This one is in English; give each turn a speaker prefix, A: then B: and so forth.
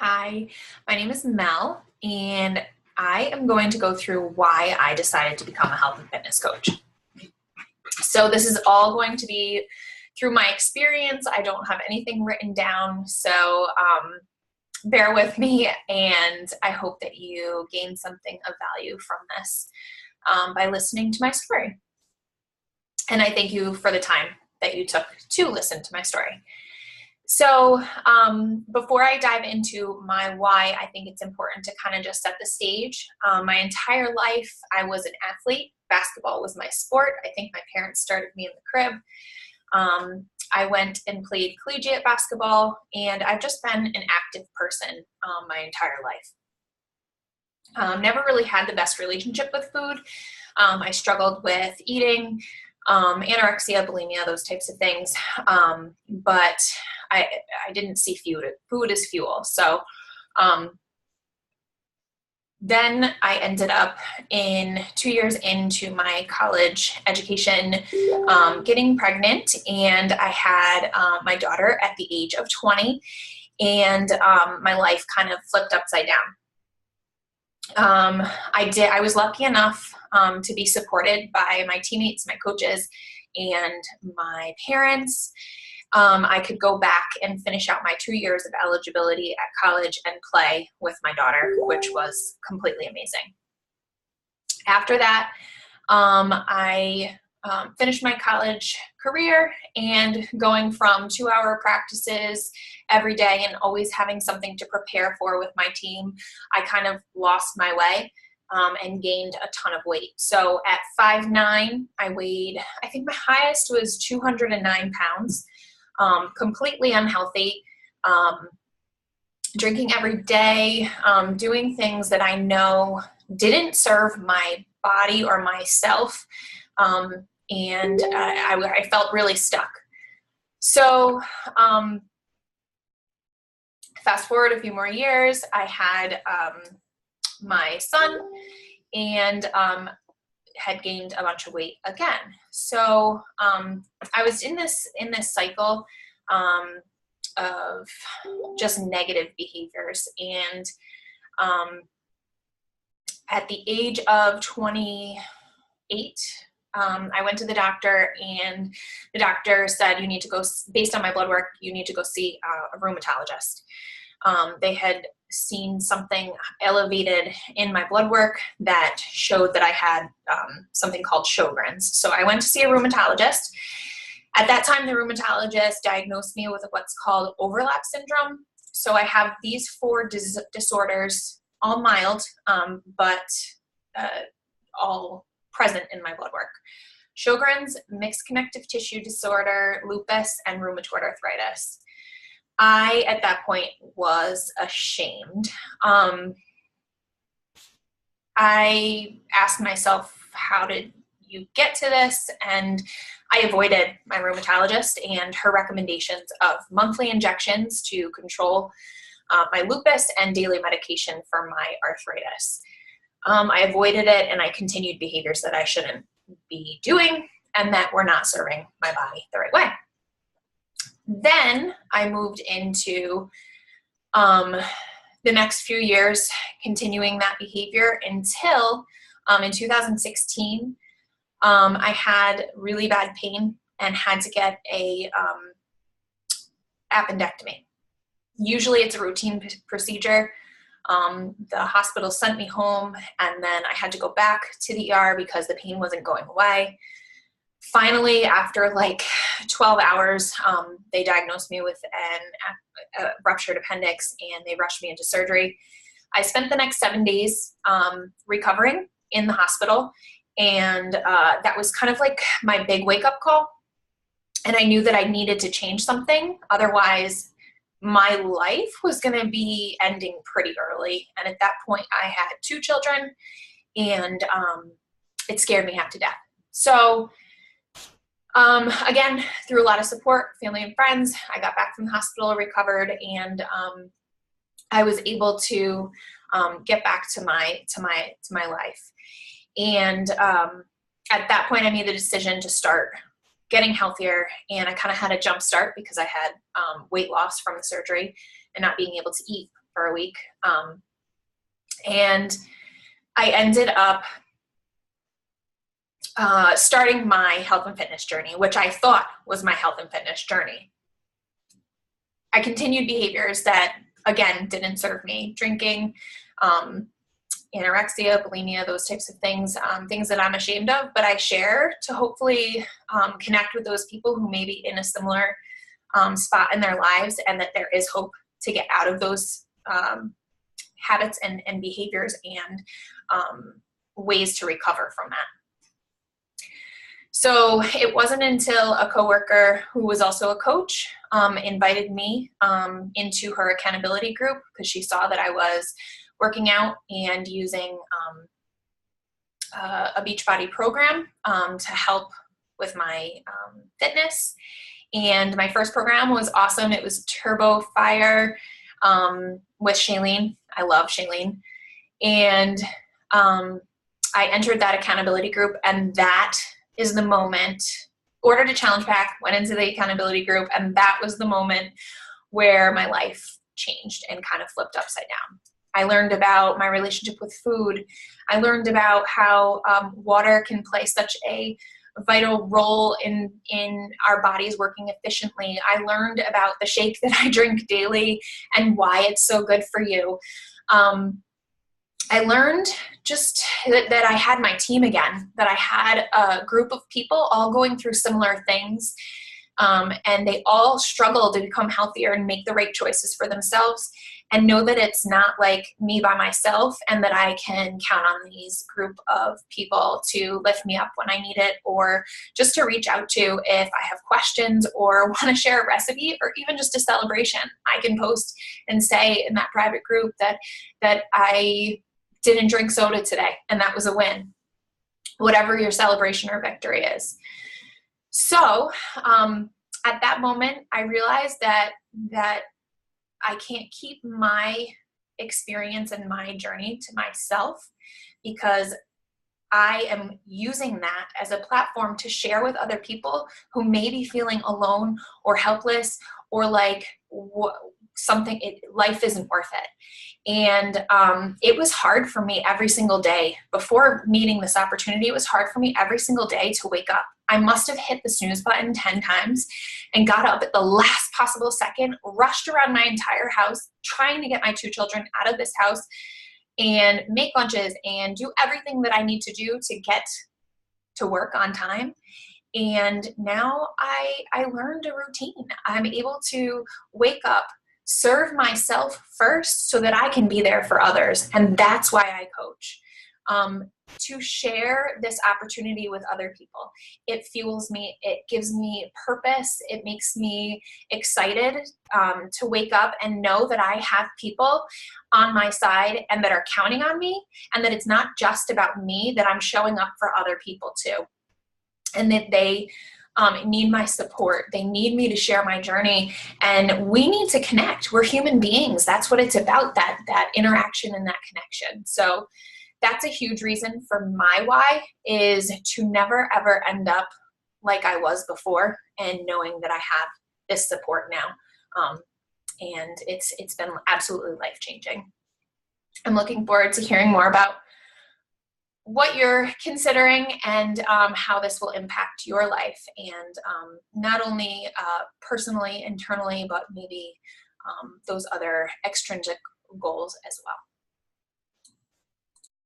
A: Hi, my name is Mel, and I am going to go through why I decided to become a health and fitness coach. So this is all going to be through my experience. I don't have anything written down, so bear with me, and I hope that you gain something of value from this by listening to my story. And I thank you for the time that you took to listen to my story. So before I dive into my why, I think it's important to kind of just set the stage. My entire life, I was an athlete. Basketball was my sport. I think my parents started me in the crib. I went and played collegiate basketball, and I've just been an active person my entire life. Never really had the best relationship with food. I struggled with eating, anorexia, bulimia, those types of things. But I didn't see food as fuel. So then I ended up in 2 years into my college education, getting pregnant, and I had my daughter at the age of 20, and my life kind of flipped upside down. I was lucky enough to be supported by my teammates, my coaches, and my parents. I could go back and finish out my 2 years of eligibility at college and play with my daughter, which was completely amazing. After that, I finished my college career, and going from 2-hour practices every day and always having something to prepare for with my team, I kind of lost my way and gained a ton of weight. So at 5'9", I weighed, I think my highest was 209 pounds, completely unhealthy, drinking every day, doing things that I know didn't serve my body or myself, and I felt really stuck. So fast forward a few more years, I had my son, and had gained a bunch of weight again. So I was in this cycle of just negative behaviors, and at the age of 28, I went to the doctor, and the doctor said, you need to go, based on my blood work, you need to go see a rheumatologist. They had seen something elevated in my blood work that showed that I had something called Sjogren's. So I went to see a rheumatologist. At that time, the rheumatologist diagnosed me with what's called overlap syndrome. So I have these 4 disorders, all mild, but all present in my blood work: Sjogren's, mixed connective tissue disorder, lupus, and rheumatoid arthritis. I, at that point, was ashamed. I asked myself, how did you get to this? And I avoided my rheumatologist and her recommendations of monthly injections to control my lupus and daily medication for my arthritis. I avoided it, and I continued behaviors that I shouldn't be doing and that were not serving my body the right way. Then I moved into the next few years continuing that behavior until in 2016, I had really bad pain and had to get a appendectomy. Usually it's a routine procedure. The hospital sent me home, and then I had to go back to the ER because the pain wasn't going away. Finally, after like 12 hours, they diagnosed me with a ruptured appendix, and they rushed me into surgery. I spent the next 7 days recovering in the hospital, and that was kind of like my big wake-up call. And I knew that I needed to change something. Otherwise, my life was going to be ending pretty early. And at that point, I had 2 children, and it scared me half to death. So again, through a lot of support, family and friends, I got back from the hospital, recovered, and I was able to get back to my life. And at that point, I made the decision to start getting healthier, and I kind of had a jump start because I had weight loss from the surgery and not being able to eat for a week. And I ended up starting my health and fitness journey, which I thought was my health and fitness journey. I continued behaviors that, again, didn't serve me. Drinking, anorexia, bulimia, those types of things, things that I'm ashamed of, but I share to hopefully connect with those people who may be in a similar spot in their lives, and that there is hope to get out of those habits and behaviors and ways to recover from that. So it wasn't until a coworker who was also a coach invited me into her accountability group, because she saw that I was working out and using a Beachbody program to help with my fitness. And my first program was awesome. It was Turbo Fire with Shailene. I love Shailene. And I entered that accountability group, and that is the moment, ordered a challenge pack, went into the accountability group, and that was the moment where my life changed and kind of flipped upside down. I learned about my relationship with food. I learned about how water can play such a vital role in our bodies working efficiently. I learned about the shake that I drink daily and why it's so good for you. I learned just that I had my team again, that I had a group of people all going through similar things, and they all struggle to become healthier and make the right choices for themselves, and know that it's not like me by myself, and that I can count on these group of people to lift me up when I need it, or just to reach out to if I have questions or want to share a recipe, or even just a celebration. I can post and say in that private group that I didn't drink soda today, and that was a win, whatever your celebration or victory is. So at that moment, I realized that I can't keep my experience and my journey to myself, because I am using that as a platform to share with other people who may be feeling alone or helpless, or like life isn't worth it. And it was hard for me every single day. Before meeting this opportunity, it was hard for me every single day to wake up. I must have hit the snooze button 10 times and got up at the last possible second, rushed around my entire house, trying to get my 2 children out of this house and make lunches and do everything that I need to do to get to work on time. And now I learned a routine. I'm able to wake up, serve myself first so that I can be there for others. And that's why I coach. To share this opportunity with other people. It fuels me. It gives me purpose. It makes me excited to wake up and know that I have people on my side and that are counting on me, and that it's not just about me, that I'm showing up for other people too. And that they need my support. They need me to share my journey, and we need to connect. We're human beings. That's what it's about, that interaction and that connection. So that's a huge reason for my why, is to never ever end up like I was before, and knowing that I have this support now. And it's been absolutely life-changing. I'm looking forward to hearing more about what you're considering and how this will impact your life, and not only personally, internally, but maybe those other extrinsic goals as well.